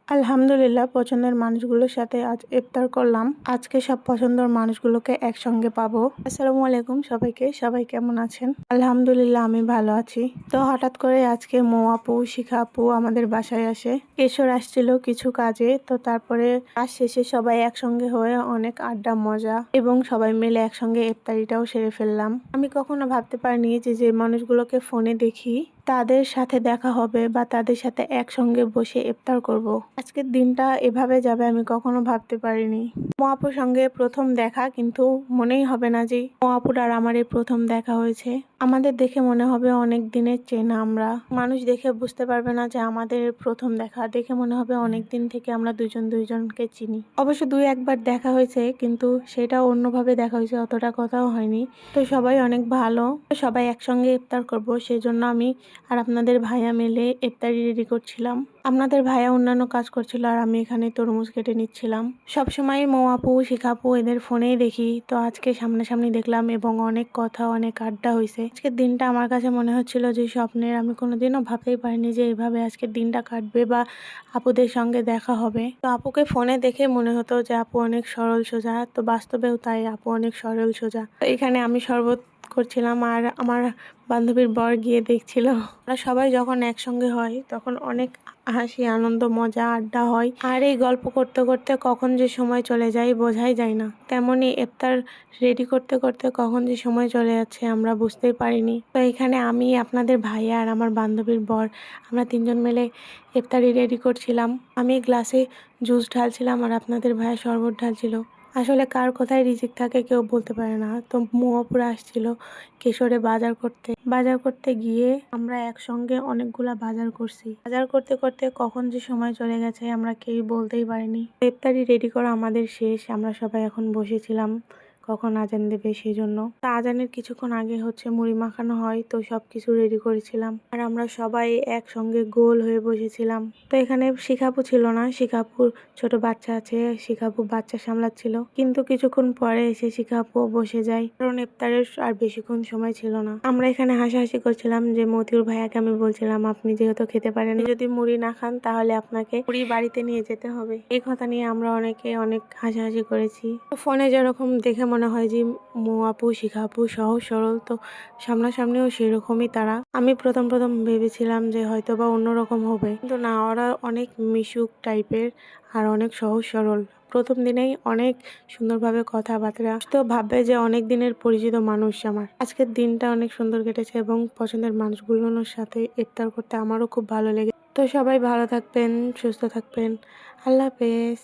আলহামদুলিল্লাহ, পছন্দের মানুষগুলোর সাথে আজ ইফতার করলাম। আজকে সব পছন্দের মানুষগুলোকে একসঙ্গে পাবো। আসসালামু আলাইকুম সবাইকে। সবাই কেমন আছেন? আলহামদুলিল্লাহ, আমি ভালো আছি। তো হঠাৎ করে আজকে মৌ আপু, শিখা আপু আমাদের বাসায় আসে। কেশর আসছিল কিছু কাজে, তো তারপরে কাজ শেষে সবাই একসঙ্গে হয়ে অনেক আড্ডা, মজা এবং সবাই মিলে একসঙ্গে ইফতারিটাও সেরে ফেললাম। আমি কখনো ভাবতে পারিনি যে মানুষগুলোকে ফোনে দেখি তাদের সাথে দেখা হবে বা তাদের সাথে একসঙ্গে বসে ইফতার করব। আজকের দিনটা এভাবে যাবে আমি কখনো ভাবতে পারিনি। মহাপুর সঙ্গে প্রথম দেখা, কিন্তু মনেই হবে না যে মহাপুর আর আমার এই প্রথম দেখা হয়েছে। আমাদের দেখে মনে হবে অনেক দিনের চেনা। আমরা মানুষ দেখে বুঝতে পারবে না যে আমাদের প্রথম দেখা। দেখে মনে হবে অনেক দিন থেকে আমরা দুজন দুইজনকে চিনি। অবশ্য দুই একবার দেখা হয়েছে, কিন্তু সেটাও অন্যভাবে দেখা হয়েছে, অতটা কথাও হয়নি। তো সবাই অনেক ভালো। সবাই একসঙ্গে ইফতার করব, সেই জন্য আমি আর আপনাদের ভাইয়া মিলে ইফতারি রেডি করছিলাম। আপনাদের ভাইয়া অন্যান্য কাজ করছিল আর আমি এখানে তরমুজ কেটে নিচ্ছিলাম। সবসময় মৌ আপু, শিখা আপু এদের ফোনেই দেখি, তো আজকে সামনাসামনি দেখলাম এবং অনেক কথা, অনেক আড্ডা হয়েছে। আজকের দিনটা আমার কাছে মনে হচ্ছিল যে স্বপ্নের। আমি কোনোদিনও ভাবতেই পারিনি যে এইভাবে আজকের দিনটা কাটবে বা আপুদের সঙ্গে দেখা হবে। তো আপুকে ফোনে দেখে মনে হতো যে আপু অনেক সরল সোজা, তো বাস্তবেও তাই, আপু অনেক সরল সোজা। তো এখানে আমি শরবত করছিলাম আর আমার বান্ধবীর বর গিয়ে দেখছিল। আমরা সবাই যখন একসঙ্গে হয় তখন অনেক হাসি, আনন্দ, মজা, আড্ডা হয়। আর এই গল্প করতে করতে কখন যে সময় চলে যায় বোঝাই যায় না। তেমনই ইফতার রেডি করতে করতে কখন যে সময় চলে যাচ্ছে আমরা বুঝতেই পারিনি। তো এখানে আমি, আপনাদের ভাইয়া আর আমার বান্ধবীর বর, আমরা তিনজন মিলে ইফতারি রেডি করছিলাম। আমি গ্লাসে জুস ঢালছিলাম আর আপনাদের ভাইয়া শরবত ঢালছিল। আসলে কার কোথায় রিজিক থাকে কেউ বলতে পারে না। তো মহাপুরা আসছিল কেশরে বাজার করতে গিয়ে আমরা একসঙ্গে অনেকগুলা বাজার করছি। বাজার করতে করতে কখন যে সময় চলে গেছে আমরা কেউ বলতেই পারিনি। ইফতারি রেডি করা আমাদের শেষ। আমরা সবাই এখন বসেছিলাম কখন আজান দেবে সেই জন্য। তা আজানের কিছুক্ষণ আগে হচ্ছে মুড়ি মাখানো হয়, তো সবকিছু রেডি করেছিলাম আর আমরা সবাই একসঙ্গে গোল হয়ে বসেছিলাম। তো এখানে শিখাপু ছিল না, শিখাপুর ছোট বাচ্চা আছে, শিখাপু বাচ্চা সামলাচ্ছিল। কিন্তু কিছুক্ষণ পরে এসে শিখাপু বসে যায়, কারণ ইফতারের আর বেশিক্ষণ সময় ছিল না। আমরা এখানে হাসাহাসি করছিলাম যে মতিউর ভাইয়াকে আমি বলছিলাম, আপনি যেহেতু খেতে পারেন, যদি মুড়ি না খান তাহলে আপনাকে মুড়ি বাড়িতে নিয়ে যেতে হবে। এই কথা নিয়ে আমরা অনেকে অনেক হাসাহাসি করেছি। ফোনে যেরকম দেখে মনে হয় যে মৌ আপু, শিখা আপু সহজ সরল, তো সামনাসামনিও সেরকমই তারা। আমি প্রথম ভেবেছিলাম যে হয়তো বা অন্যরকম হবে, কিন্তু না, ওরা অনেক মিশুক টাইপের আর অনেক সহজ সরল। প্রথম দিনেই অনেক সুন্দরভাবে কথাবার্তা, তো ভাববে যে অনেক দিনের পরিচিত মানুষ আমার। আজকের দিনটা অনেক সুন্দর কেটেছে এবং পছন্দের মানুষগুলোর সাথে ইফতার করতে আমারও খুব ভালো লেগে। তো সবাই ভালো থাকবেন, সুস্থ থাকবেন। আল্লাহ হাফেজ।